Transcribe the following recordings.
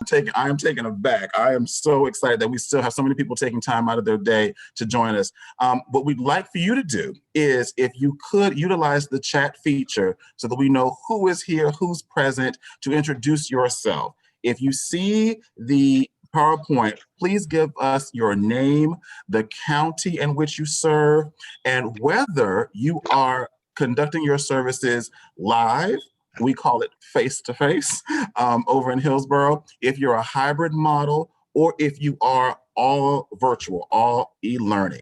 I am taken aback. I am so excited that we still have so many people taking time out of their day to join us. What we'd like for you to do is, if you could utilize the chat feature so that we know who is here, who's present, to introduce yourself. If you see the PowerPoint, please give us your name, the county in which you serve, and whether you are conducting your services live. We call it face-to-face over in Hillsborough. If you're a hybrid model, or if you are all virtual, all e-learning.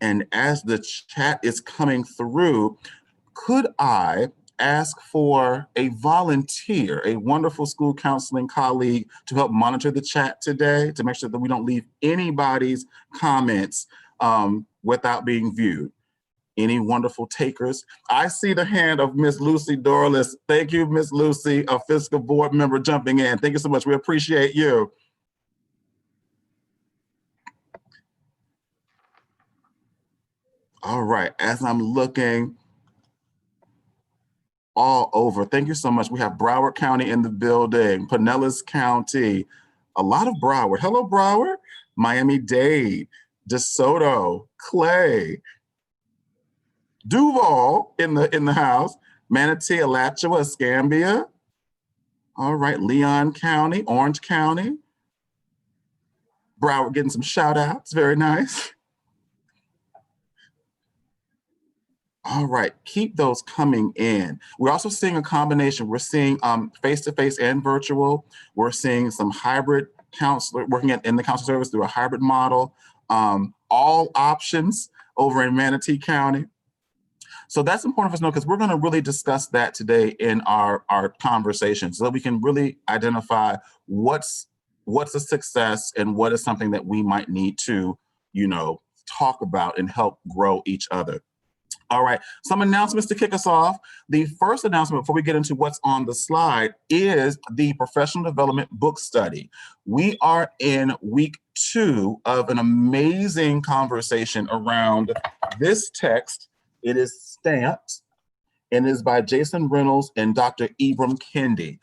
And as the chat is coming through, could I ask for a volunteer, a wonderful school counseling colleague, to help monitor the chat today, to make sure that we don't leave anybody's comments without being viewed? Any wonderful takers? I see the hand of Miss Lucy Dorlis. Thank you, Miss Lucy, a fiscal board member, jumping in. Thank you so much. We appreciate you. All right, as I'm looking all over, thank you so much. We have Broward County in the building, Pinellas County, a lot of Broward. Hello, Broward. Miami-Dade, DeSoto, Clay, Duval in the house, Manatee, Alachua, Escambia. All right, Leon County, Orange County. Broward getting some shout outs, very nice. All right, keep those coming in. We're also seeing a combination. We're seeing face-to-face and virtual. We're seeing some hybrid counselor working in the counseling service through a hybrid model. All options over in Manatee County. So that's important for us to know, because we're going to really discuss that today in our conversation, so that we can really identify what's a success and what is something that we might need to, talk about and help grow each other. All right, some announcements to kick us off. The first announcement before we get into what's on the slide is the professional development book study. We are in week 2 of an amazing conversation around this text. It is stamped and is by Jason Reynolds and Dr. Ibram Kendi.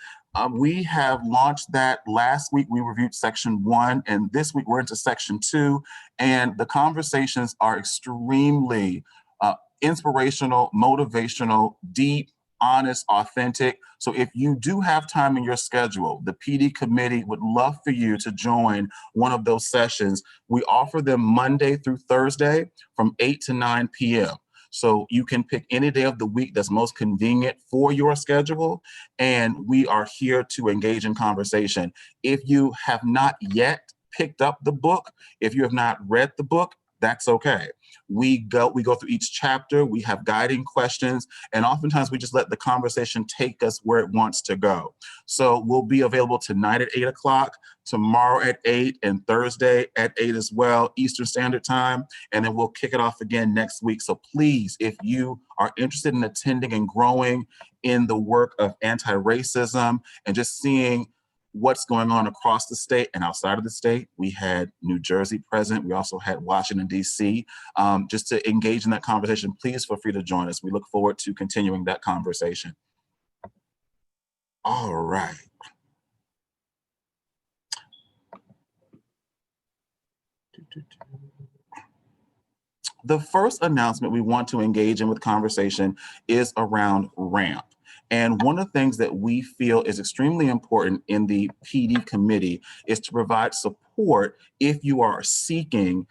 We have launched that last week. We reviewed section 1, and this week we're into section 2, and the conversations are extremely inspirational, motivational, deep, honest, authentic. So if you do have time in your schedule, the PD committee would love for you to join one of those sessions. We offer them Monday through Thursday from 8 to 9 p.m. So you can pick any day of the week that's most convenient for your schedule, and we are here to engage in conversation. If you have not yet picked up the book, if you have not read the book, that's okay. We go through each chapter, we have guiding questions, and oftentimes we just let the conversation take us where it wants to go. So we'll be available tonight at 8 o'clock, tomorrow at 8, and Thursday at 8 as well, Eastern Standard Time, and then we'll kick it off again next week. So please, if you are interested in attending and growing in the work of anti-racism and just seeing what's going on across the state and outside of the state. We had New Jersey present. We also had Washington, D.C. Just to engage in that conversation, please feel free to join us. We look forward to continuing that conversation. All right. The first announcement we want to engage in with conversation is around RAMP. And one of the things that we feel is extremely important in the PD committee is to provide support if you are seeking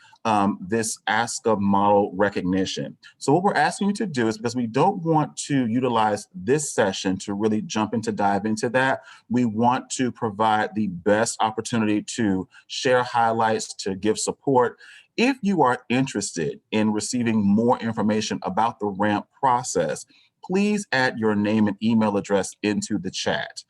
this ASCA model recognition. So what we're asking you to do is, because we don't want to utilize this session to really dive into that, we want to provide the best opportunity to share highlights, to give support. If you are interested in receiving more information about the RAMP process, please add your name and email address into the chat.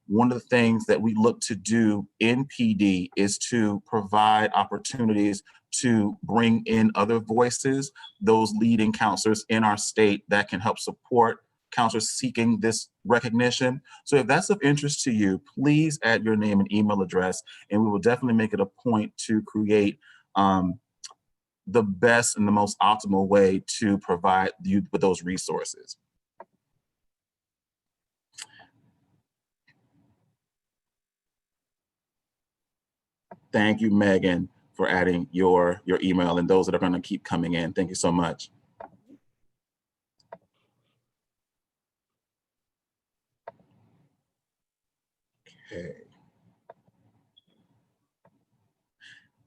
One of the things that we look to do in PD is to provide opportunities to bring in other voices, those leading counselors in our state that can help support counselors seeking this recognition. So if that's of interest to you, please add your name and email address, and we will definitely make it a point to create the best and the most optimal way to provide you with those resources. Thank you, Megan, for adding your email and those that are going to keep coming in. Thank you so much. Okay.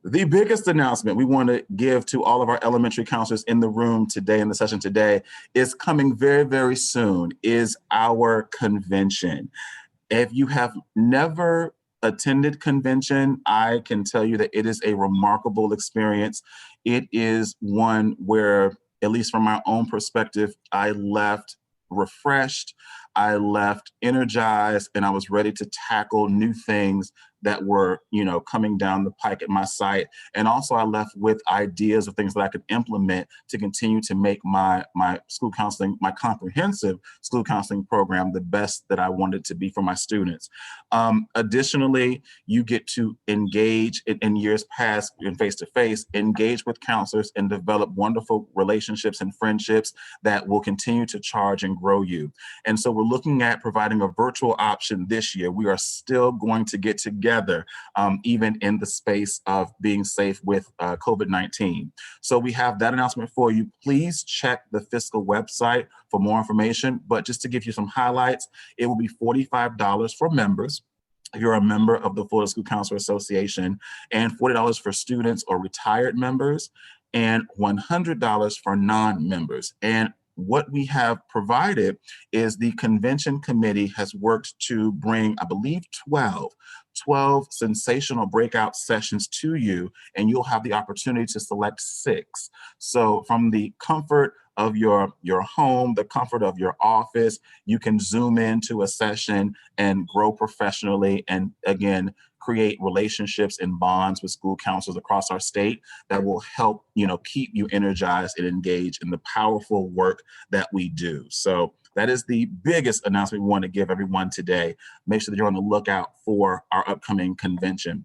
The biggest announcement we want to give to all of our elementary counselors in the room today, in the session today, is coming very, very soon, is our convention. If you have never attended convention, I can tell you that it is a remarkable experience. It is one where, at least from my own perspective, I left refreshed, I left energized, and I was ready to tackle new things that were, coming down the pike at my site. And also I left with ideas of things that I could implement to continue to make my school counseling, my comprehensive school counseling program, the best that I wanted to be for my students. Additionally, you get to engage in years past in face-to-face, engage with counselors and develop wonderful relationships and friendships that will continue to charge and grow you. And so we're looking at providing a virtual option this year. We are still going to get together, even in the space of being safe with COVID-19. So we have that announcement for you. Please check the fiscal website for more information. But just to give you some highlights, it will be $45 for members if you're a member of the Florida School Counselor Association, and $40 for students or retired members, and $100 for non-members. And what we have provided is the convention committee has worked to bring, I believe, 12 sensational breakout sessions to you, and you'll have the opportunity to select 6. So from the comfort of your home, the comfort of your office, you can zoom into a session and grow professionally, and again, create relationships and bonds with school counselors across our state that will help, keep you energized and engaged in the powerful work that we do. So that is the biggest announcement we want to give everyone today. Make sure that you're on the lookout for our upcoming convention.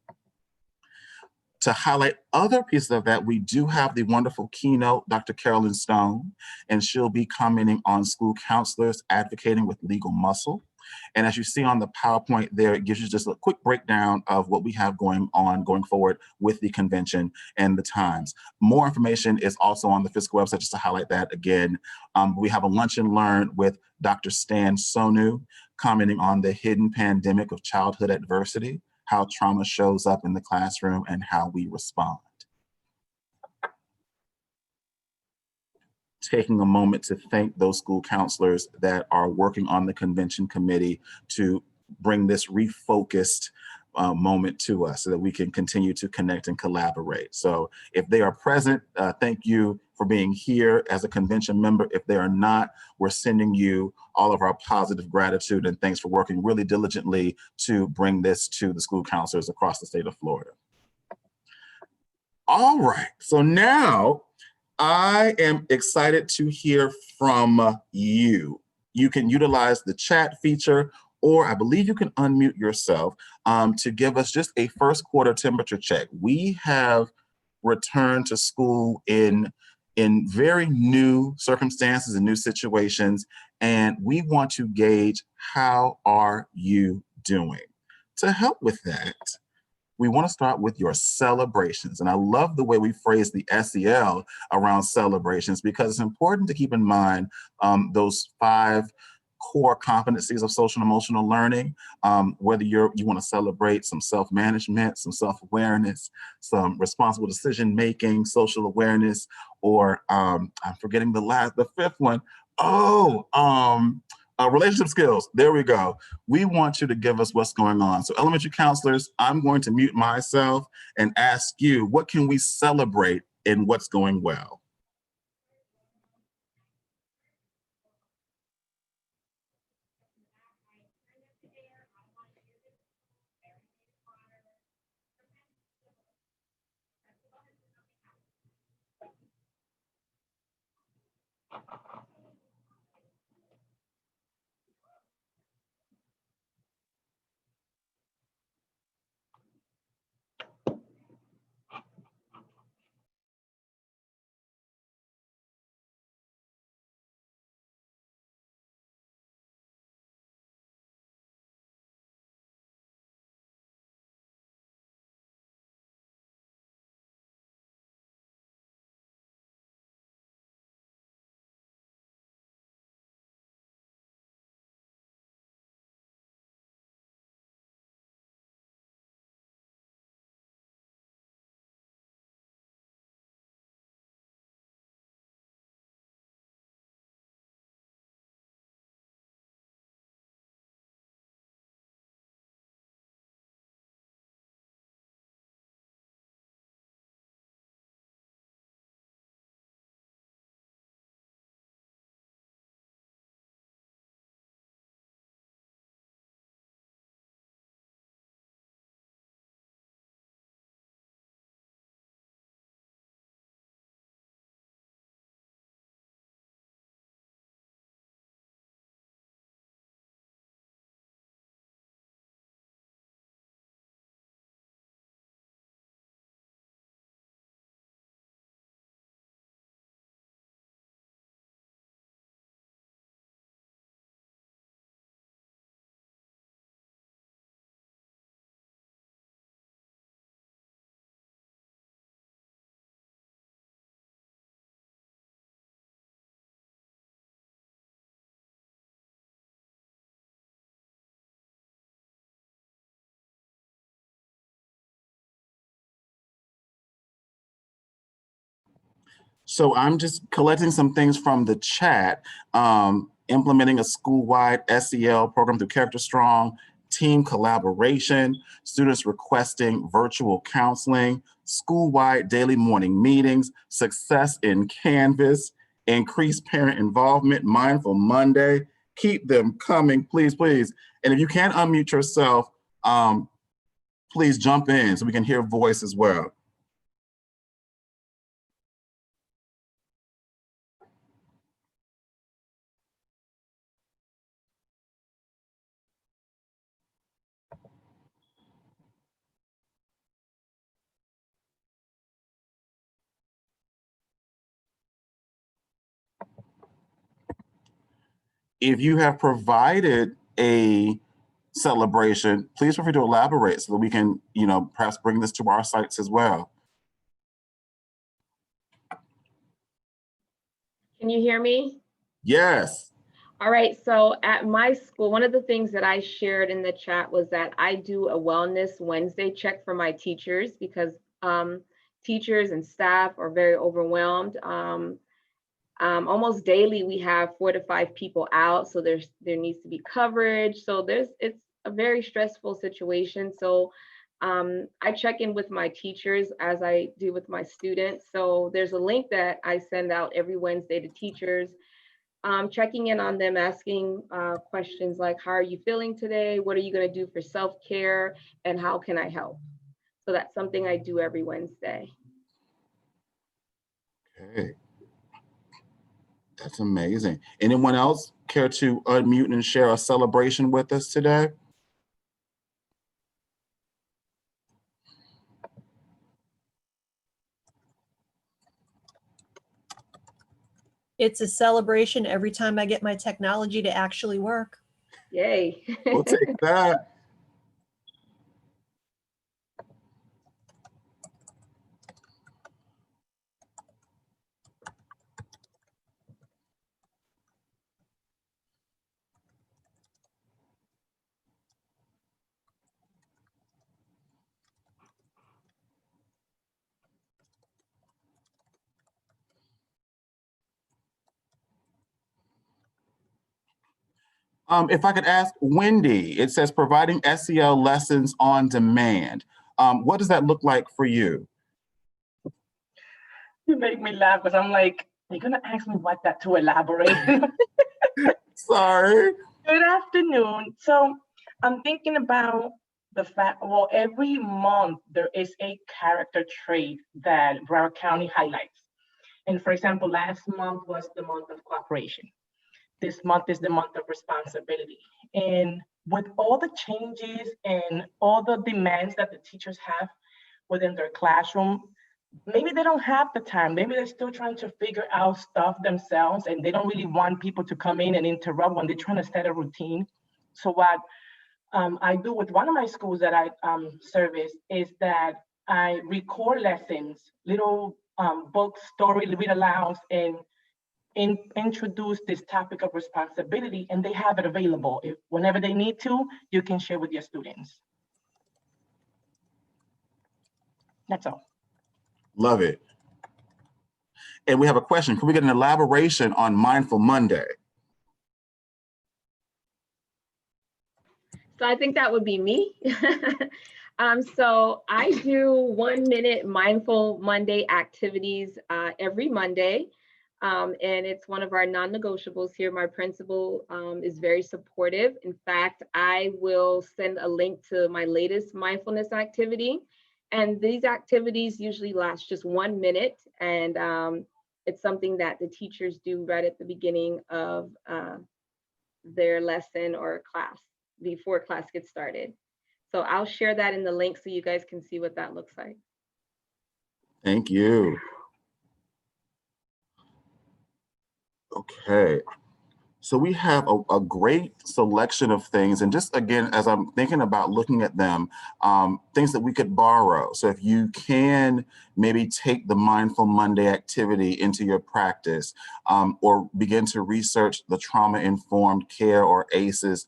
To highlight other pieces of that, we do have the wonderful keynote, Dr. Carolyn Stone, and she'll be commenting on school counselors advocating with legal muscle. And as you see on the PowerPoint there, it gives you just a quick breakdown of what we have going forward with the convention and the times. More information is also on the fiscal website, just to highlight that again. We have a lunch and learn with Dr. Stan Sonu, commenting on the hidden pandemic of childhood adversity, how trauma shows up in the classroom, and how we respond. Taking a moment to thank those school counselors that are working on the convention committee to bring this refocused moment to us so that we can continue to connect and collaborate. So if they are present, thank you for being here as a convention member. If they are not, we're sending you all of our positive gratitude and thanks for working really diligently to bring this to the school counselors across the state of Florida. All right, so now I am excited to hear from you. You can utilize the chat feature, or I believe you can unmute yourself to give us just a first quarter temperature check. We have returned to school in very new circumstances and new situations, and we want to gauge how are you doing. To help with that, we want to start with your celebrations. And I love the way we phrase the SEL around celebrations, because it's important to keep in mind those 5 core competencies of social and emotional learning, whether you want to celebrate some self-management, some self-awareness, some responsible decision-making, social awareness, or I'm forgetting the 5th one. Relationship skills. There we go. We want you to give us what's going on. So elementary counselors, I'm going to mute myself and ask you, what can we celebrate in what's going well? So I'm just collecting some things from the chat. Implementing a school-wide SEL program through Character Strong, team collaboration, students requesting virtual counseling, school-wide daily morning meetings, success in Canvas, increased parent involvement, Mindful Monday. Keep them coming, please, please. And if you can't unmute yourself, please jump in so we can hear voice as well. If you have provided a celebration, please feel free to elaborate so that we can, perhaps bring this to our sites as well. Can you hear me? Yes. All right, so at my school, one of the things that I shared in the chat was that I do a Wellness Wednesday check for my teachers because teachers and staff are very overwhelmed. Almost daily, we have 4 to 5 people out, so there needs to be coverage. So it's a very stressful situation. So I check in with my teachers as I do with my students. So there's a link that I send out every Wednesday to teachers, checking in on them, asking questions like, how are you feeling today? What are you going to do for self-care? And how can I help? So that's something I do every Wednesday. Okay. That's amazing. Anyone else care to unmute and share a celebration with us today? It's a celebration every time I get my technology to actually work. Yay. We'll take that. If I could ask Wendy, it says providing SEL lessons on demand. What does that look like for you? You make me laugh because I'm like, you're gonna ask me what that to elaborate. Sorry. Good afternoon. So I'm thinking about the fact, well, every month there is a character trait that Broward County highlights. And for example, last month was the month of cooperation. This month is the month of responsibility. And with all the changes and all the demands that the teachers have within their classroom, maybe they don't have the time. Maybe they're still trying to figure out stuff themselves and they don't really want people to come in and interrupt when they're trying to set a routine. So what I do with one of my schools that I service is that I record lessons, little book story read alouds, and introduce this topic of responsibility, and they have it available. If whenever they need to, you can share with your students. That's all. Love it. And we have a question. Can we get an elaboration on Mindful Monday? So I think that would be me. So I do 1-minute Mindful Monday activities every Monday. And it's one of our non-negotiables here. My principal is very supportive. In fact, I will send a link to my latest mindfulness activity. And these activities usually last just 1 minute. And it's something that the teachers do right at the beginning of their lesson or class before class gets started. So I'll share that in the link so you guys can see what that looks like. Thank you. Okay. So we have a great selection of things. And just again, as I'm thinking about looking at them, things that we could borrow. So if you can maybe take the Mindful Monday activity into your practice, or begin to research the trauma-informed care, or ACEs,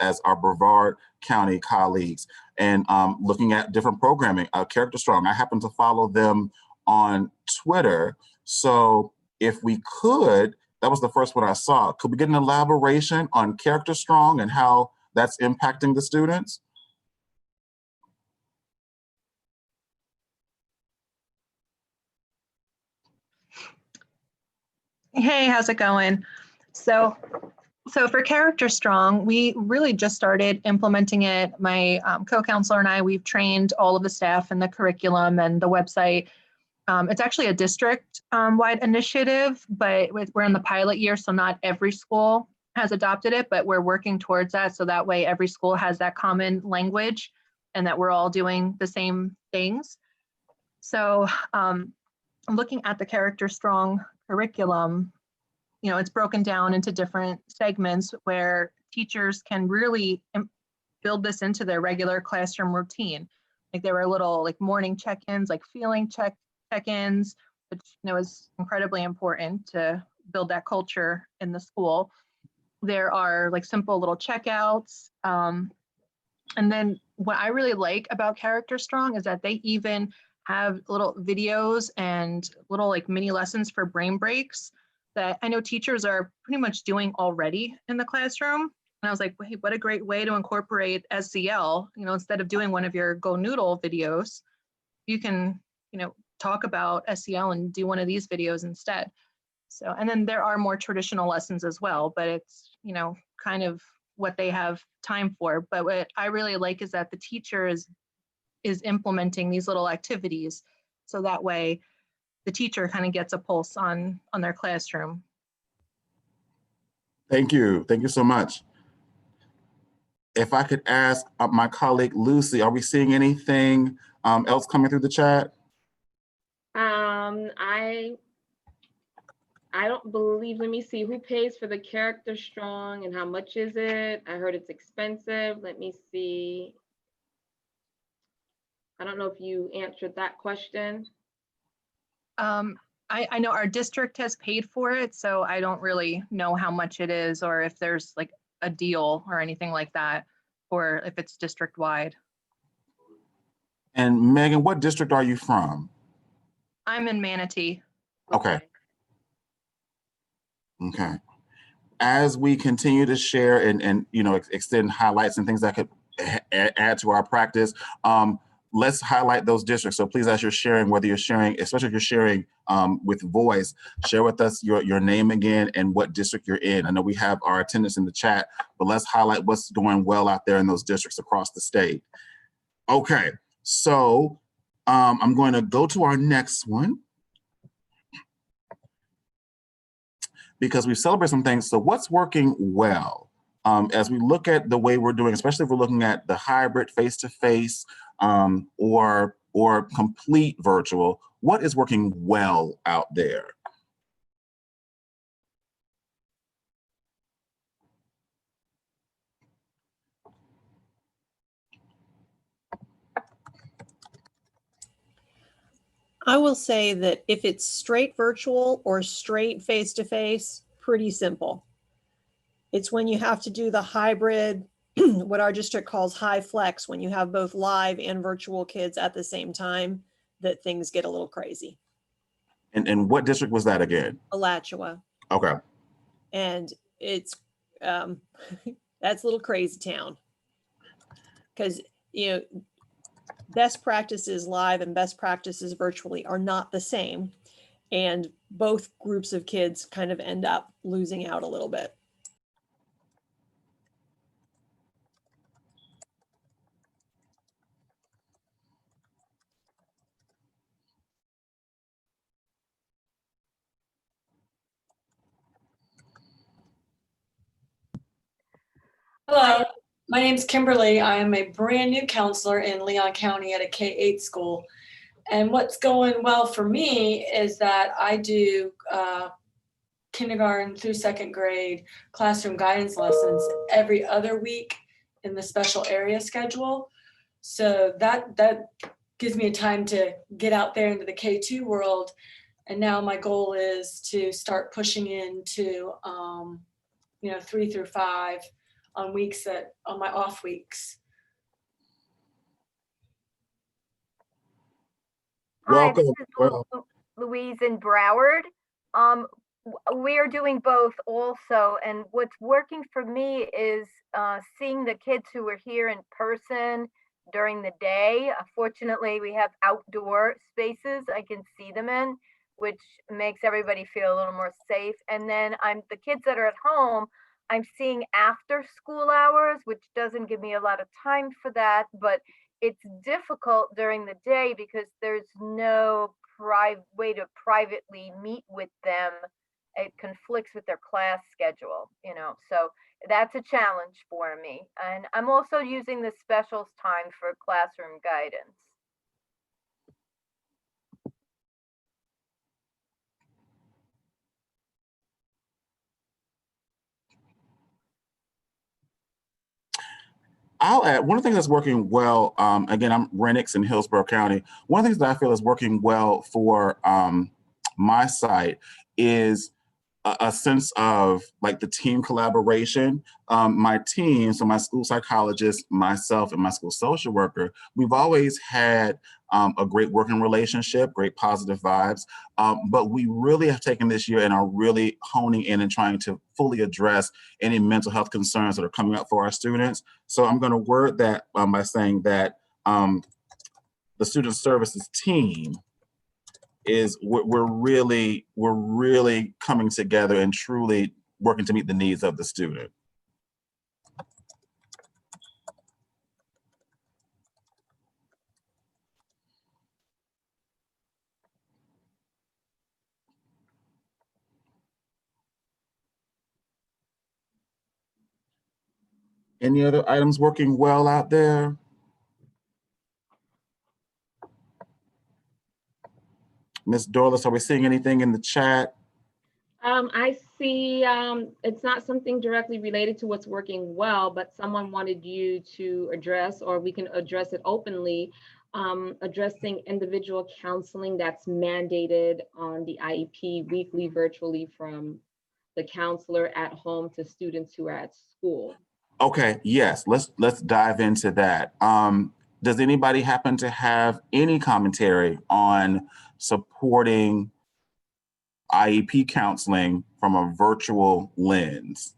as our Brevard County colleagues, and looking at different programming. Character Strong, I happen to follow them on Twitter. So if we could, that was the first one I saw. Could we get an elaboration on Character Strong and how that's impacting the students? Hey, how's it going? So for Character Strong, we really just started implementing it. My co-counselor and I, we've trained all of the staff in the curriculum and the website. It's actually a district-wide initiative, but we're in the pilot year, so not every school has adopted it, but we're working towards that. So that way every school has that common language and that we're all doing the same things. So looking at the Character Strong curriculum, it's broken down into different segments where teachers can really build this into their regular classroom routine. Like there were little like morning check-ins, like feeling check-ins, which is incredibly important to build that culture in the school. There are like simple little checkouts. And then what I really like about Character Strong is that they even have little videos and little like mini lessons for brain breaks that I know teachers are pretty much doing already in the classroom. And I was like, hey, what a great way to incorporate SEL, instead of doing one of your Go Noodle videos, you can, talk about SEL and do one of these videos instead. So, and then there are more traditional lessons as well, but it's, kind of what they have time for. But what I really like is that the teacher is implementing these little activities. So that way the teacher kind of gets a pulse on their classroom. Thank you. Thank you so much. If I could ask my colleague Lucy, are we seeing anything else coming through the chat? I don't believe, let me see, who pays for the Character Strong and how much is it? I heard it's expensive. Let me see. I don't know if you answered that question. I know our district has paid for it, so I don't really know how much it is or if there's like a deal or anything like that, or if it's district wide. And Megan, what district are you from? I'm in Manatee. Okay. Okay. As we continue to share and extend highlights and things that could add to our practice, let's highlight those districts. So please, as you're sharing, whether you're sharing, especially if you're sharing with voice, share with us your name again and what district you're in. I know we have our attendance in the chat, but let's highlight what's going well out there in those districts across the state. Okay, so I'm going to go to our next one, because we celebrate some things. So what's working well? As we look at the way we're doing, especially if we're looking at the hybrid face-to-face or complete virtual, what is working well out there? I will say that if it's straight virtual or straight face-to-face, pretty simple. It's when you have to do the hybrid, what our district calls high flex, when you have both live and virtual kids at the same time, that things get a little crazy. And what district was that again? Alachua. Okay. And it's, that's a little crazy town. Because, best practices live and best practices virtually are not the same. And both groups of kids kind of end up losing out a little bit. Hello, my name's Kimberly. I am a brand new counselor in Leon County at a K-8 school. And what's going well for me is that I do kindergarten through second grade classroom guidance lessons every other week in the special area schedule. So that gives me a time to get out there into the K2 world. And now my goal is to start pushing into 3 through 5 on my off weeks. Hi, this Welcome. is Well, Louise in Broward. We are doing both also, and what's working for me is seeing the kids who are here in person during the day. Fortunately, we have outdoor spaces I can see them in, which makes everybody feel a little more safe. And then the kids that are at home, I'm seeing after school hours, which doesn't give me a lot of time for that, but it's difficult during the day because there's no way to privately meet with them. It conflicts with their class schedule, so that's a challenge for me. And I'm also using the specials time for classroom guidance. I'll add one of the things that's working well. Again, I'm Renix in Hillsborough County. One of the things that I feel is working well for my site is a sense of like the team collaboration. My team, so my school psychologist, myself, and my school social worker, we've always had a great working relationship, great positive vibes. But we really have taken this year and are really honing in and trying to fully address any mental health concerns that are coming up for our students. So I'm going to word that by saying that the student services team is we're really coming together and truly working to meet the needs of the student. Any other items working well out there? Ms. Dorlis, are we seeing anything in the chat? I see it's not something directly related to what's working well, but someone wanted you to address, or we can address it openly, addressing individual counseling that's mandated on the IEP weekly virtually from the counselor at home to students who are at school. Okay, yes, let's dive into that. Does anybody happen to have any commentary on supporting IEP counseling from a virtual lens?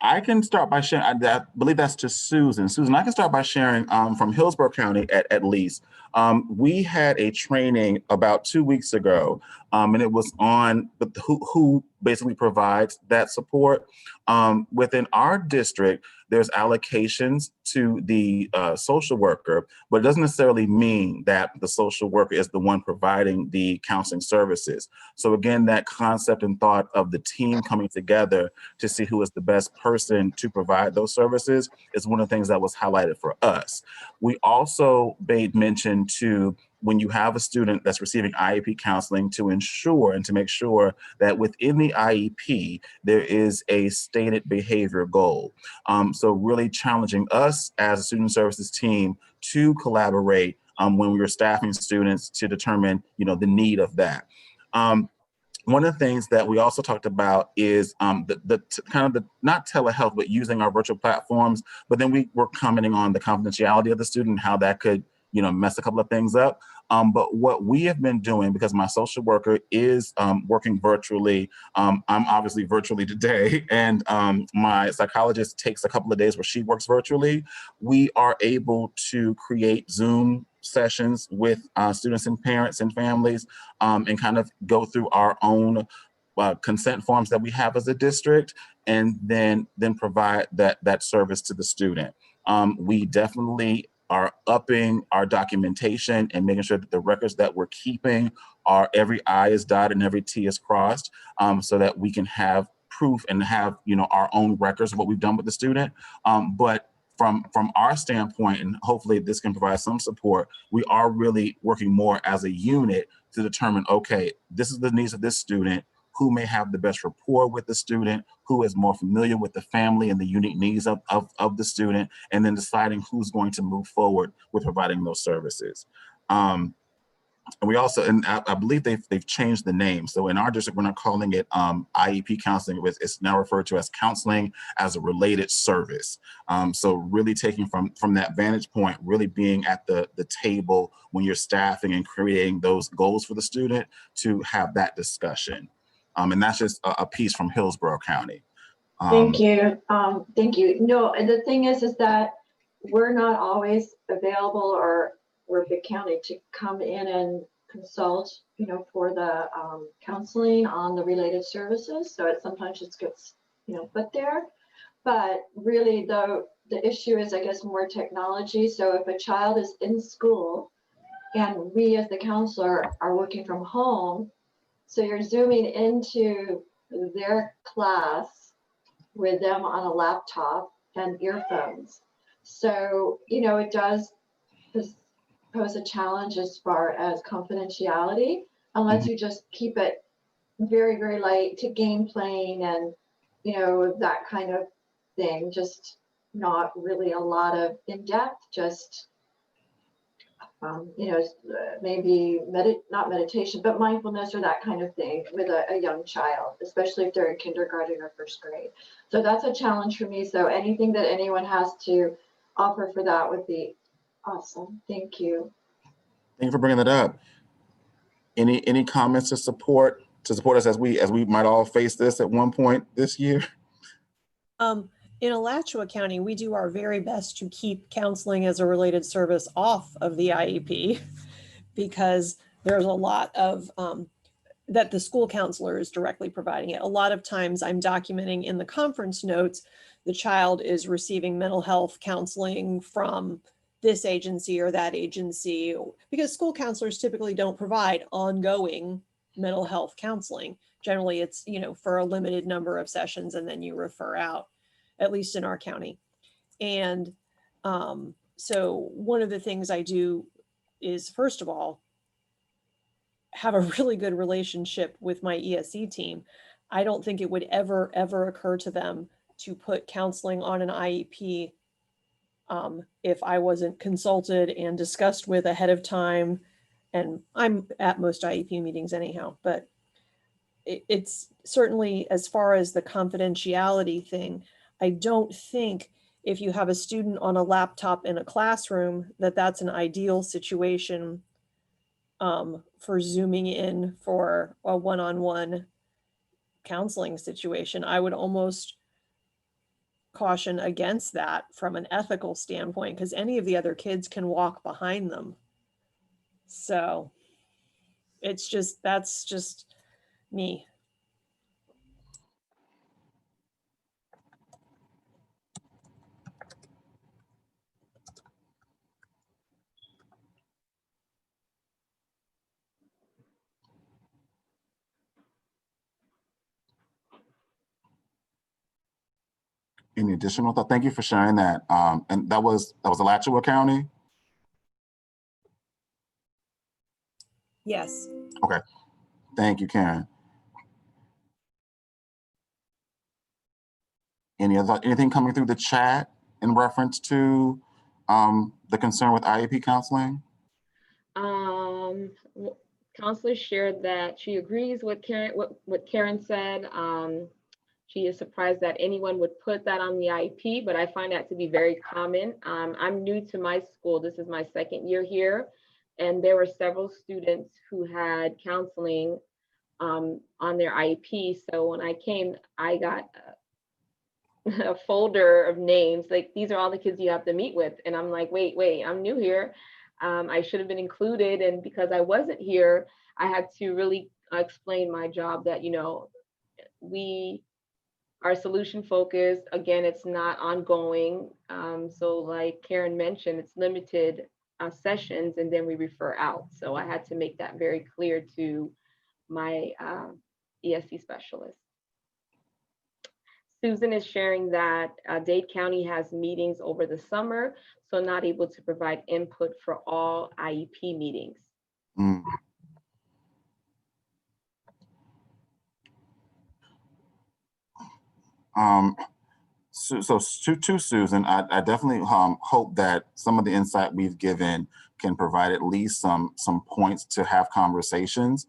I can start by sharing, I believe that's to Susan. Susan, I can start by sharing from Hillsborough County at least. We had a training about 2 weeks ago, and it was on who basically provides that support. Within our district, there's allocations to the social worker, but it doesn't necessarily mean that the social worker is the one providing the counseling services. So again, that concept and thought of the team coming together to see who is the best person to provide those services is one of the things that was highlighted for us. We also made mention to when you have a student that's receiving IEP counseling to ensure and to make sure that within the IEP, there is a stated behavior goal. So really challenging us as a student services team to collaborate when we were staffing students to determine, the need of that. One of the things that we also talked about is the kind of the not telehealth, but using our virtual platforms. But then we were commenting on the confidentiality of the student, how that could mess a couple of things up. But what we have been doing, because my social worker is working virtually, I'm obviously virtually today, and my psychologist takes a couple of days where she works virtually. We are able to create Zoom sessions with students and parents and families and kind of go through our own consent forms that we have as a district, and then provide that service to the student. We definitely are upping our documentation and making sure that the records that we're keeping are every I is dotted and every T is crossed, so that we can have proof and have our own records of what we've done with the student. But from our standpoint, and hopefully this can provide some support, we are really working more as a unit to determine, okay, this is the needs of this student, who may have the best rapport with the student, who is more familiar with the family and the unique needs of the student, and then deciding who's going to move forward with providing those services. And we also, and I believe they've changed the name. So in our district, we're not calling it IEP counseling. It's now referred to as counseling as a related service. So really taking from that vantage point, really being at the table when you're staffing and creating those goals for the student to have that discussion. And that's just a piece from Hillsborough County. Thank you. Thank you. No, and the thing is that we're not always available, or we're Big County, to come in and consult, you know, for the counseling on the related services. So it sometimes just gets, you know, put there. But really the issue is, I guess, more technology. So if a child is in school and we as the counselor are working from home, so you're zooming into their class with them on a laptop and earphones. So, you know, it does pose a challenge as far as confidentiality, unless you just keep it very, very light to game playing and, you know, that kind of thing. Just not really a lot of in-depth, just, you know, maybe not meditation, but mindfulness or that kind of thing with a young child, especially if they're in kindergarten or first grade. So that's a challenge for me. So anything that anyone has to offer for that would be awesome. Thank you. Thank you for bringing that up. Any comments to support us as we might all face this at one point this year? In Alachua County, we do our very best to keep counseling as a related service off of the IEP because there's a lot of that the school counselor is directly providing it. A lot of times I'm documenting in the conference notes, the child is receiving mental health counseling from this agency or that agency, because school counselors typically don't provide ongoing mental health counseling. Generally, it's, you know, for a limited number of sessions and then you refer out, at least in our county. And so one of the things I do is, first of all, have a really good relationship with my ESE team. I don't think it would ever occur to them to put counseling on an IEP if I wasn't consulted and discussed with ahead of time. And I'm at most IEP meetings anyhow, but it's certainly, as far as the confidentiality thing, I don't think if you have a student on a laptop in a classroom, that's an ideal situation for zooming in for a one-on-one counseling situation. I would almost caution against that from an ethical standpoint, because any of the other kids can walk behind them. So it's just, that's just me. Any additional thought? Thank you for sharing that. And that was Alachua County? Yes. Okay. Thank you, Karen. Anything coming through the chat in reference to the concern with IEP counseling? Counselor shared that she agrees with what Karen said. She is surprised that anyone would put that on the IEP, but I find that to be very common. I'm new to my school. This is my second year here, and there were several students who had counseling on their IEP. So when I came, I got a folder of names, like, these are all the kids you have to meet with. And I'm like, wait, I'm new here. I should have been included. And because I wasn't here, I had to really explain my job that, you know, we are solution focused. Again, it's not ongoing. So like Karen mentioned, it's limited sessions and then we refer out. So I had to make that very clear to my ESC specialist. Susan is sharing that Dade County has meetings over the summer, so not able to provide input for all IEP meetings. Mm. To Susan, I definitely hope that some of the insight we've given can provide at least some points to have conversations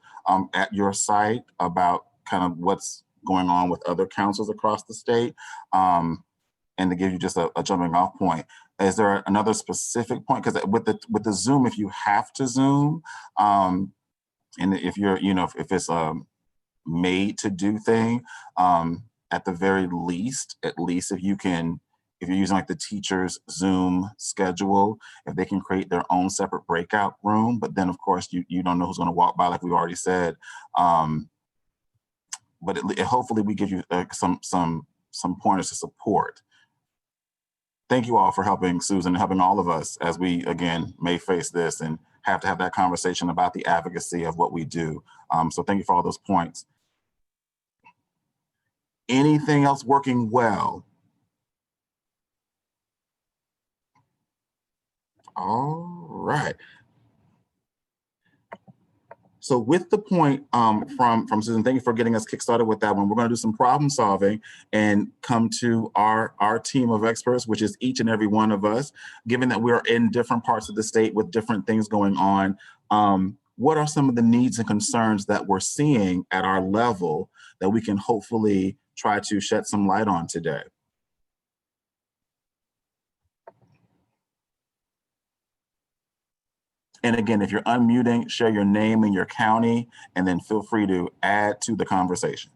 at your site about kind of what's going on with other councils across the state, and to give you just a jumping off point. Is there another specific point? Because with the Zoom, if you have to Zoom, and if you're, if it's a made to do thing, at the very least, if you're using like the teacher's Zoom schedule, if they can create their own separate breakout room, but then of course you don't know who's going to walk by, like we already said. But hopefully we give you some pointers to support. Thank you all for helping Susan, helping all of us as we, again, may face this and have to have that conversation about the advocacy of what we do. So thank you for all those points. Anything else working well? All right. So with the point from Susan, thank you for getting us kickstarted with that one. We're going to do some problem solving and come to our team of experts, which is each and every one of us. Given that we're in different parts of the state with different things going on, what are some of the needs and concerns that we're seeing at our level that we can hopefully try to shed some light on today? And again, if you're unmuting, share your name and your county, and then feel free to add to the conversation.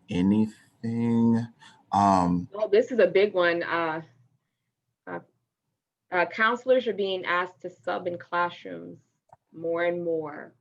Anything? Oh, this is a big one. Counselors are being asked to sub in classrooms more and more.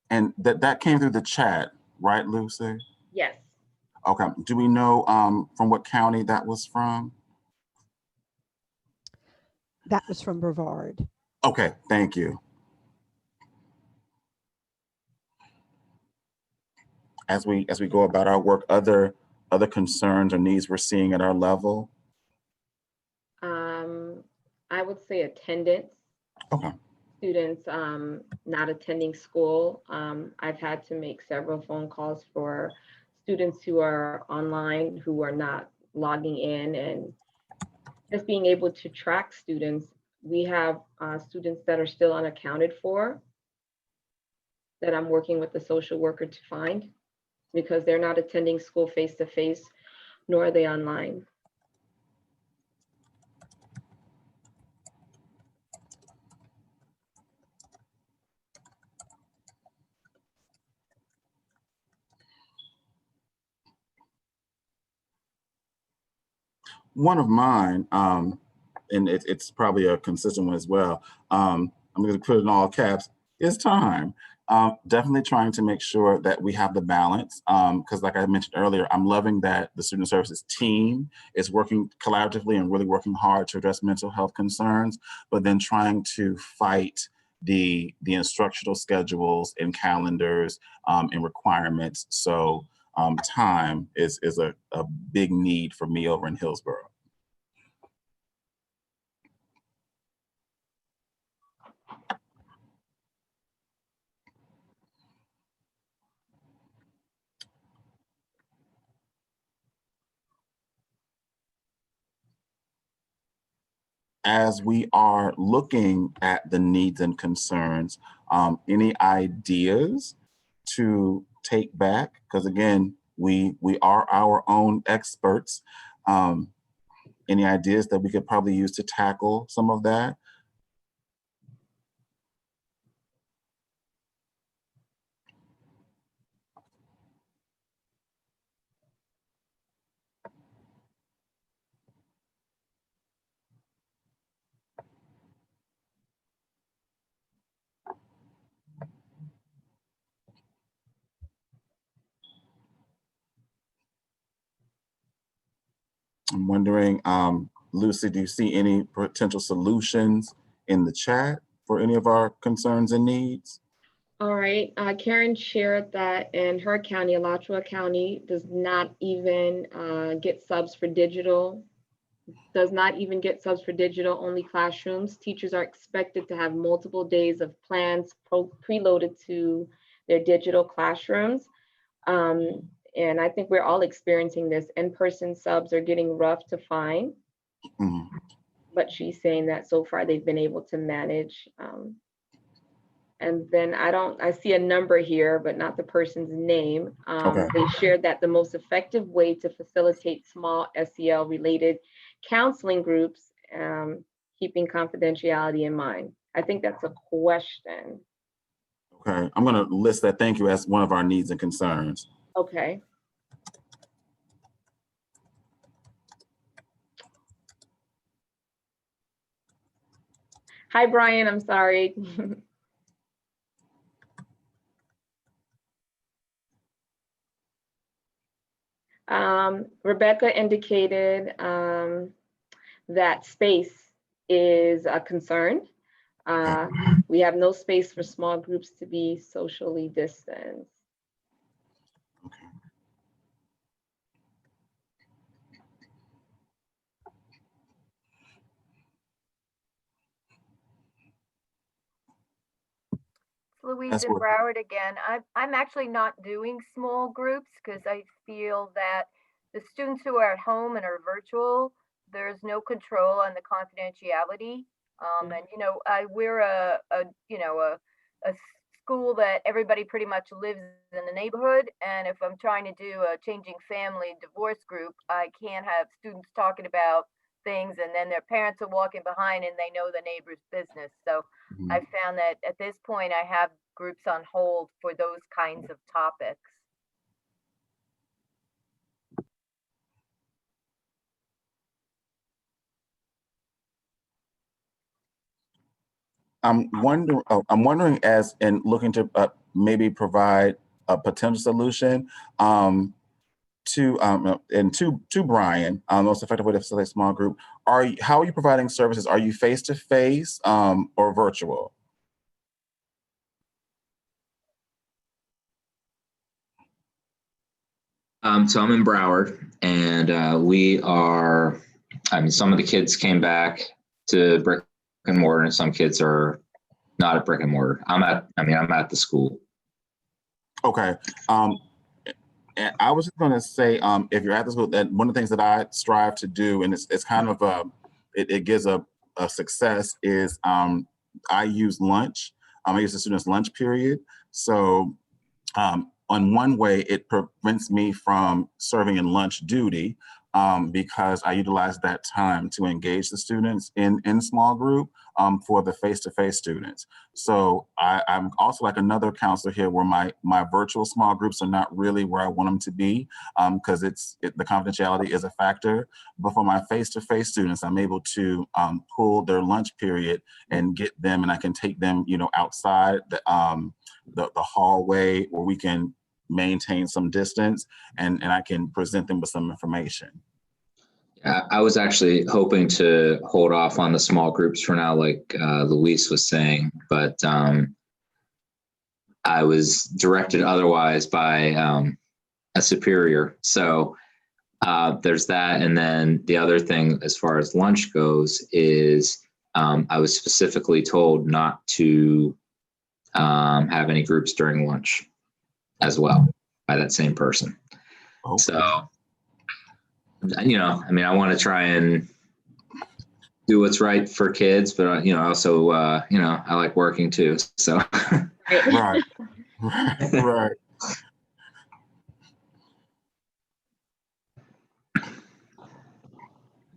And that came through the chat, right, Lucy? Yes. Okay. Do we know from what county that was from? That was from Brevard. Okay, thank you. As we go about our work, other concerns or needs we're seeing at our level? I would say attendance. Okay. Students not attending school. I've had to make several phone calls for students who are online, who are not logging in, and just being able to track students. We have students that are still unaccounted for that I'm working with the social worker to find because they're not attending school face-to-face, nor are they online. One of mine, and it's probably a consistent one as well. I'm going to put it in all caps. Is time. Definitely trying to make sure that we have the balance. Because like I mentioned earlier, I'm loving that the student services team is working collaboratively and really working hard to address mental health concerns, but then trying to fight the instructional schedules and calendars and requirements. So time is a big need for me over in Hillsborough. As we are looking at the needs and concerns, any ideas to take back? Because again, we are our own experts. Any ideas that we could probably use to tackle some of that? I'm wondering, Lucy, do you see any potential solutions in the chat for any of our concerns and needs? All right, Karen shared that in her county, Alachua County does not even get subs for digital, only classrooms. Teachers are expected to have multiple days of plans preloaded to their digital classrooms. And I think we're all experiencing this. In-person subs are getting rough to find, but she's saying that so far they've been able to manage. And then I see a number here, but not the person's name. Okay. They shared that the most effective way to facilitate small SEL related counseling groups, keeping confidentiality in mind. I think that's a question. Okay, I'm gonna list that, thank you, as one of our needs and concerns. Okay. Hi, Brian, I'm sorry. Rebecca indicated that space is a concern. We have no space for small groups to be socially distanced. Louise in Broward again. I'm actually not doing small groups because I feel that the students who are at home and are virtual, there's no control on the confidentiality. And we're a school that everybody pretty much lives in the neighborhood. And if I'm trying to do a changing family divorce group, I can't have students talking about things and then their parents are walking behind and they know the neighbor's business. So I found that at this point I have groups on hold for those kinds of topics. I'm wondering, as in looking to maybe provide a potential solution to Brian, most effective way to facilitate a small group. How are you providing services? Are you face-to-face or virtual? So I'm in Broward, and some of the kids came back to brick and mortar, and some kids are not at brick and mortar. I'm at the school. Okay. And I was just going to say, if you're at the school, that one of the things that I strive to do, and it's kind of it gives a success, is I use lunch. I use the students' lunch period. So on one way, it prevents me from serving in lunch duty because I utilize that time to engage the students in small group for the face-to-face students. So I'm also like another counselor here where my virtual small groups are not really where I want them to be because the confidentiality is a factor. But for my face-to-face students, I'm able to pull their lunch period and get them, and I can take them, outside the hallway where we can maintain some distance, and I can present them with some information. Yeah, I was actually hoping to hold off on the small groups for now, like Luis was saying, but I was directed otherwise by a superior. So there's that. And then the other thing, as far as lunch goes, is I was specifically told not to have any groups during lunch as well by that same person. Okay. So, I want to try and do what's right for kids, but also, I like working too. So, right.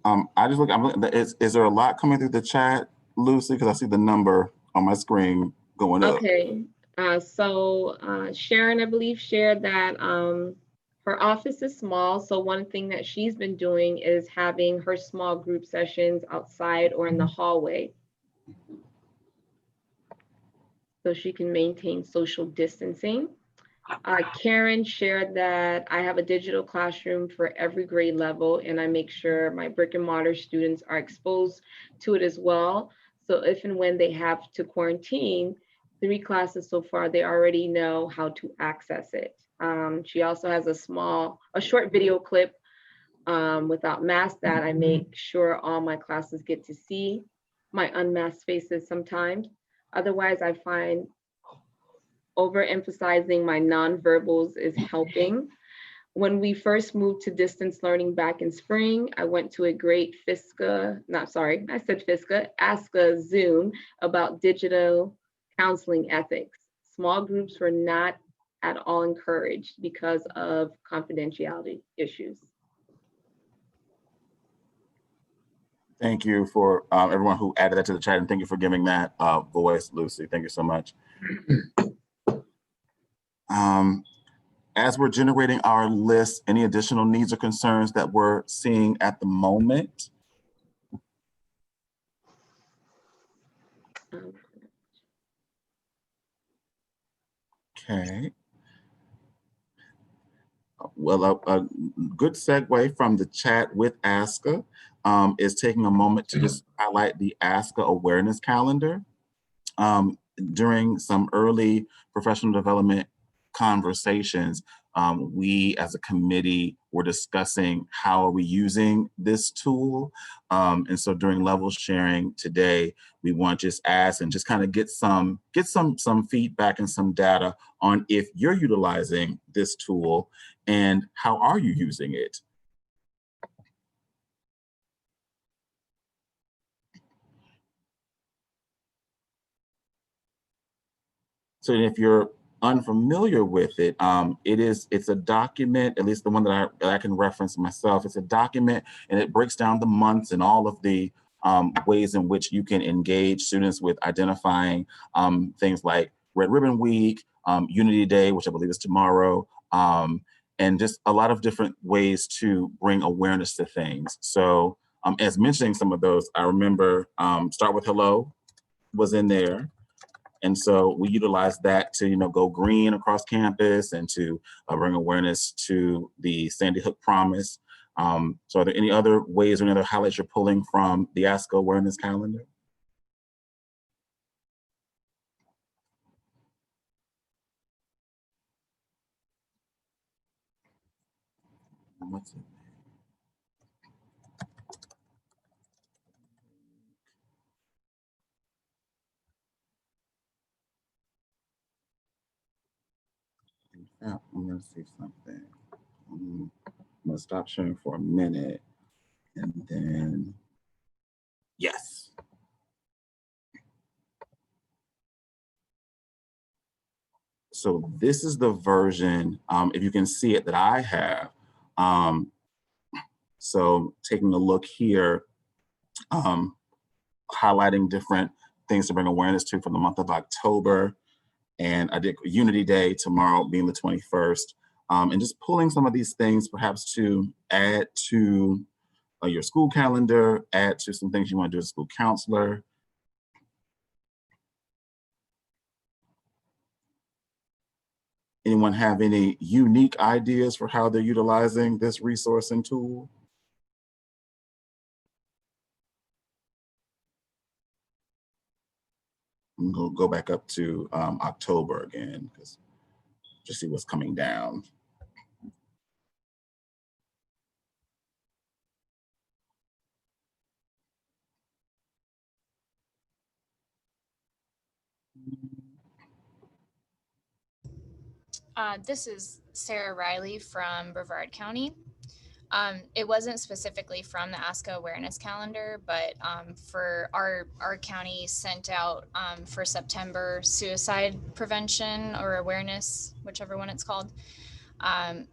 I just look. Is there a lot coming through the chat, Lucy? Because I see the number on my screen going up. Okay. So Sharon, I believe, shared that her office is small. So one thing that she's been doing is having her small group sessions outside or in the hallway, so she can maintain social distancing. Karen shared that I have a digital classroom for every grade level, and I make sure my brick and mortar students are exposed to it as well. So if and when they have to quarantine, 3 classes so far, they already know how to access it. She also has a short video clip without masks that I make sure all my classes get to see my unmasked faces sometimes. Otherwise, I find overemphasizing my nonverbals is helping. When we first moved to distance learning back in spring, I went to a great ASCA Zoom about digital counseling ethics. Small groups were not at all encouraged because of confidentiality issues. Thank you for everyone who added that to the chat, and thank you for giving that voice, Lucy. Thank you so much. As we're generating our list, any additional needs or concerns that we're seeing at the moment? Okay. Well, a good segue from the chat with ASCA is taking a moment to just highlight the ASCA awareness calendar. During some early professional development conversations, we as a committee were discussing how are we using this tool. And so during level sharing today, we want to just ask and just kind of get some feedback and some data on if you're utilizing this tool and how are you using it. So if you're unfamiliar with it, it's a document, at least the one that I can reference myself. It's a document and it breaks down the months and all of the ways in which you can engage students with identifying things like Red Ribbon Week, Unity Day, which I believe is tomorrow, and just a lot of different ways to bring awareness to things. So as mentioning some of those, I remember Start With Hello was in there. And so we utilize that to, go green across campus and to bring awareness to the Sandy Hook Promise. So are there any other ways or any other highlights you're pulling from the ASCA awareness calendar? What's it? Yeah, I'm gonna see something. I'm gonna stop sharing for a minute and then, yes. So this is the version, if you can see it, that I have. So taking a look here, highlighting different things to bring awareness to for the month of October. And I did Unity Day tomorrow being the 21st. And just pulling some of these things perhaps to add to your school calendar, add to some things you want to do as a school counselor. Anyone have any unique ideas for how they're utilizing this resource and tool? I'm gonna go back up to October again, because just see what's coming down. This is Sarah Riley from Brevard County. It wasn't specifically from the ASCA awareness calendar, but for our county sent out for September suicide prevention or awareness, whichever one it's called. And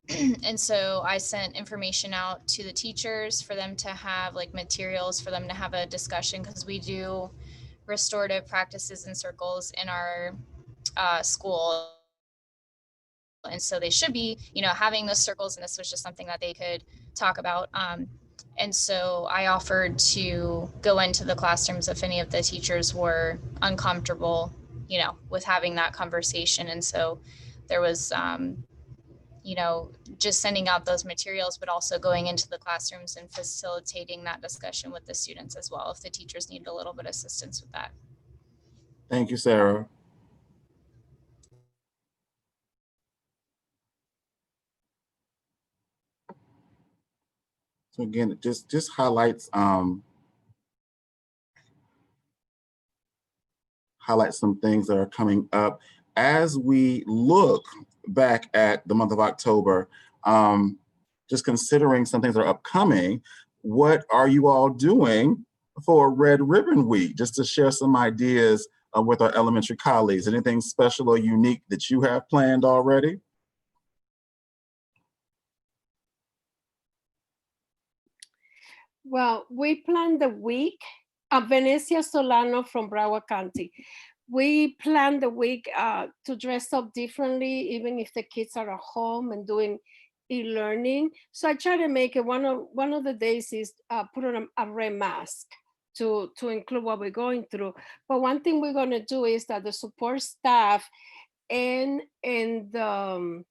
so I sent information out to the teachers for them to have like materials for them to have a discussion, because we do restorative practices and circles in our school. And so they should be, having those circles, and this was just something that they could talk about. And so I offered to go into the classrooms if any of the teachers were uncomfortable, with having that conversation. And so there was, you know, just sending out those materials, but also going into the classrooms and facilitating that discussion with the students as well, if the teachers need a little bit of assistance with that. Thank you, Sarah. So again, it just highlights some things that are coming up as we look back at the month of October. Just considering some things that are upcoming, what are you all doing for Red Ribbon Week? Just to share some ideas with our elementary colleagues. Anything special or unique that you have planned already? Well, we planned the week. Venecia Solano from Broward County. We planned the week to dress up differently, even if the kids are at home and doing e-learning. So I try to make it one of the days is put on a red mask to include what we're going through. But one thing we're going to do is that the support staff and the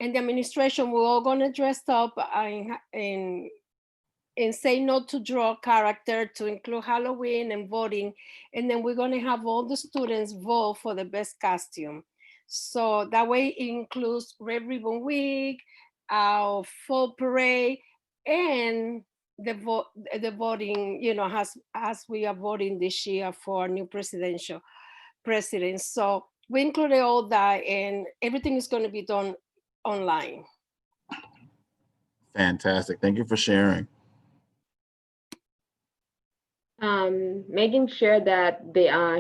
administration, we're all going to dress up and say no to draw character, to include Halloween and voting. And then we're gonna have all the students vote for the best costume. So that way it includes Red Ribbon Week, our fall parade, and the voting, you know, as we are voting this year for a new president. So we included all that, and everything is gonna be done online. Fantastic, thank you for sharing. Megan shared that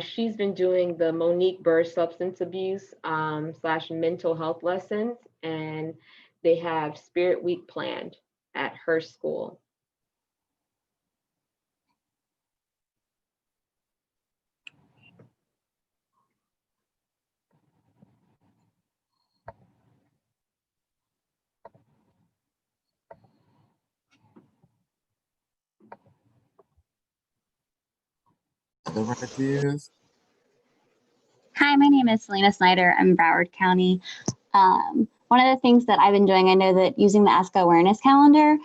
she's been doing the Monique Burr substance abuse / mental health lessons, and they have Spirit Week planned at her school. Other ideas? Hi, my name is Selena Snyder. I'm in Broward County. One of the things that I've been doing, I know that using the ASCA awareness calendar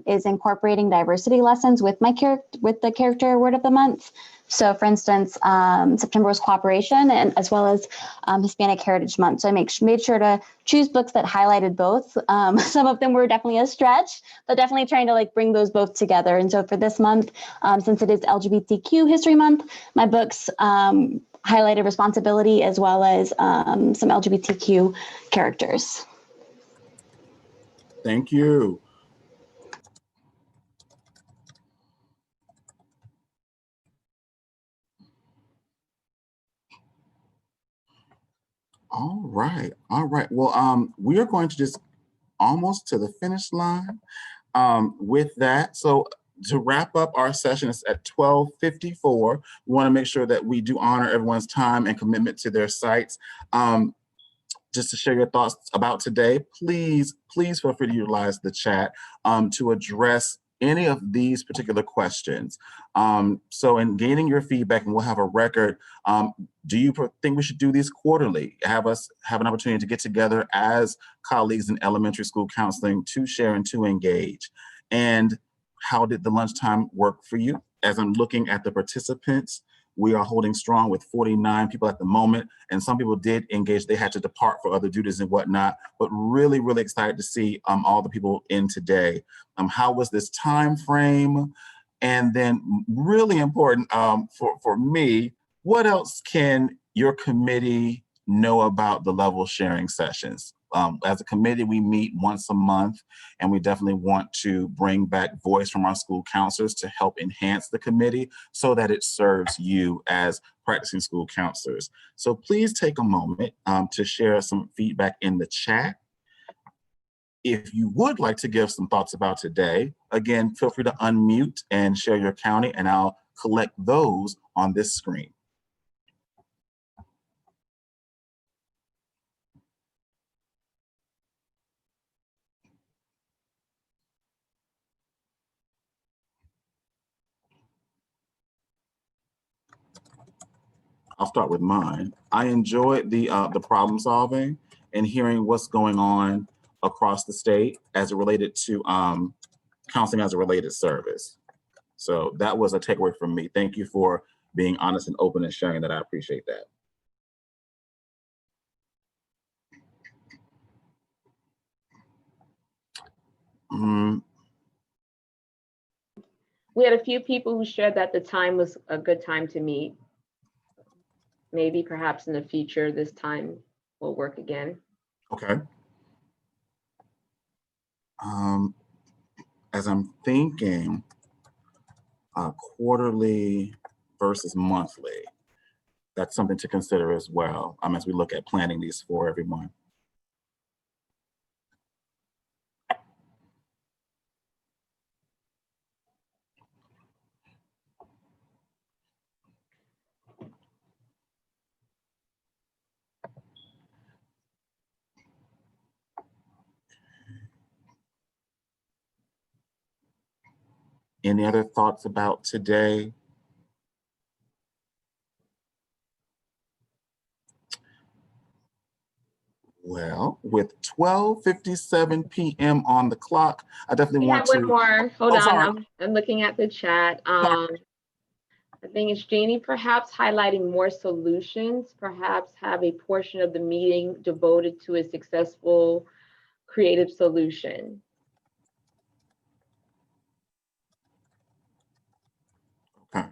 is incorporating diversity lessons with the character award of the month. So for instance, September was cooperation, and as well as Hispanic Heritage Month. So I made sure to choose books that highlighted both. Some of them were definitely a stretch, but definitely trying to bring those both together. And so for this month, since it is LGBTQ History Month, my books highlighted responsibility as well as some LGBTQ characters. Thank you. All right. Well, we are going to just almost to the finish line with that. So to wrap up our session, it's at 12:54. We want to make sure that we do honor everyone's time and commitment to their sites. Just to share your thoughts about today, please feel free to utilize the chat to address any of these particular questions. So in gaining your feedback, and we'll have a record, do you think we should do these quarterly? Have us have an opportunity to get together as colleagues in elementary school counseling to share and to engage? And how did the lunchtime work for you? As I'm looking at the participants, we are holding strong with 49 people at the moment, and some people did engage. They had to depart for other duties and whatnot, but really, really excited to see all the people in today. How was this time frame? And then really important for me, what else can your committee know about the level sharing sessions? As a committee, we meet once a month, and we definitely want to bring back voice from our school counselors to help enhance the committee so that it serves you as practicing school counselors. So please take a moment to share some feedback in the chat. If you would like to give some thoughts about today, again, feel free to unmute and share your county, and I'll collect those on this screen. I'll start with mine. I enjoyed the problem solving and hearing what's going on across the state as it related to counseling as a related service. So that was a takeaway from me. Thank you for being honest and open and sharing that. I appreciate that. We had a few people who shared that the time was a good time to meet. Maybe perhaps in the future, this time will work again. Okay. As I'm thinking, quarterly versus monthly, that's something to consider as well as we look at planning these for everyone. Any other thoughts about today? Well, with 12:57 p.m. on the clock, I definitely We want have one to. more. Hold Oh, on. sorry. I'm looking at the chat. I think it's Janie, perhaps highlighting more solutions, perhaps have a portion of the meeting devoted to a successful creative solution. Okay.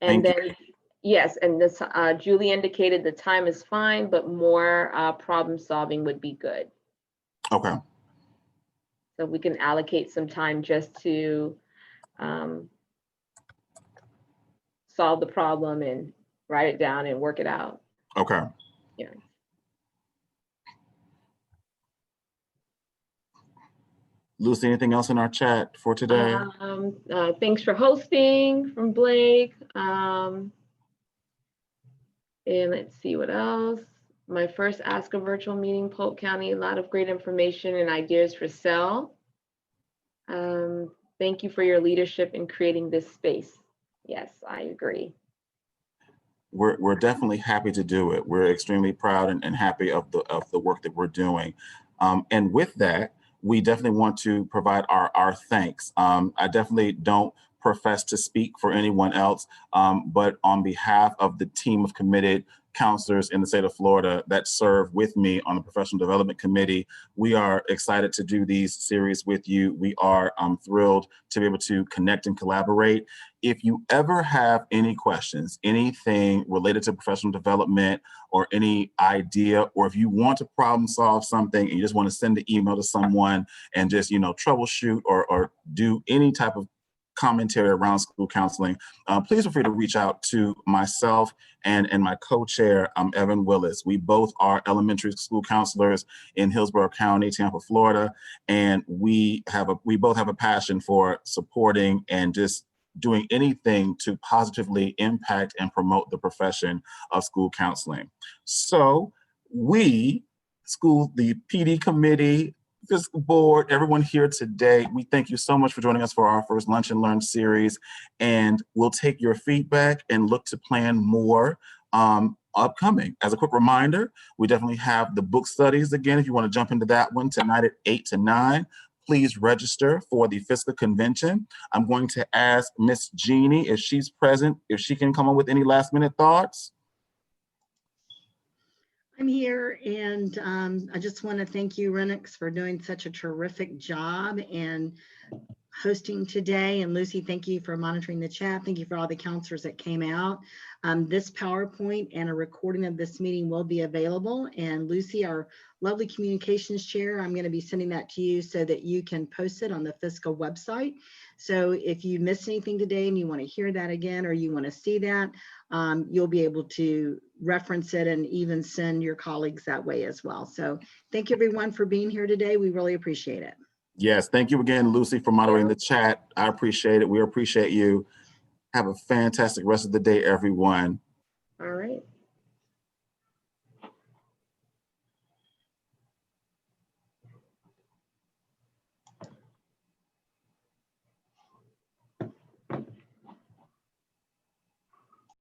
And Thank then, yes, and this, Julie indicated the time is fine, but more problem solving would be good. Okay. So we can allocate some time just to solve the problem and write it down and work it out. Okay. Yeah. Lucy, anything else in our chat for today? Thanks for hosting from Blake. And let's see what else. My first ASCA virtual meeting, Polk County, a lot of great information and ideas for Cell. Thank you for your leadership in creating this space. Yes, I agree. We're definitely happy to do it. We're extremely proud and happy of the work that we're doing. And with that, we definitely want to provide our thanks. I definitely don't profess to speak for anyone else, but on behalf of the team of committed counselors in the state of Florida that serve with me on the Professional Development Committee, we are excited to do these series with you. We are thrilled to be able to connect and collaborate. If you ever have any questions, anything related to professional development or any idea, or if you want to problem solve something and you just want to send an email to someone and just, troubleshoot or do any type of commentary around school counseling, please feel free to reach out to myself and my co-chair, Evan Willis. We both are elementary school counselors in Hillsborough County, Tampa, Florida, and we both have a passion for supporting and just doing anything to positively impact and promote the profession of school counseling. So the PD committee, fiscal board, everyone here today, we thank you so much for joining us for our first Lunch and Learn series, and we'll take your feedback and look to plan more upcoming. As a quick reminder, we definitely have the book studies again. If you want to jump into that one tonight at 8 to 9, please register for the fiscal convention. I'm going to ask Miss Jeannie, if she's present, if she can come up with any last minute thoughts. I'm here, and I just want to thank you, Renix, for doing such a terrific job and hosting today. And Lucy, thank you for monitoring the chat. Thank you for all the counselors that came out. This PowerPoint and a recording of this meeting will be available. And Lucy, our lovely communications chair, I'm going to be sending that to you so that you can post it on the fiscal website. So if you missed anything today and you want to hear that again, or you want to see that, you'll be able to reference it and even send your colleagues that way as well. So thank you everyone for being here today. We really appreciate it. Yes, thank you again, Lucy, for moderating the chat. I appreciate it. We appreciate you. Have a fantastic rest of the day, everyone. All right.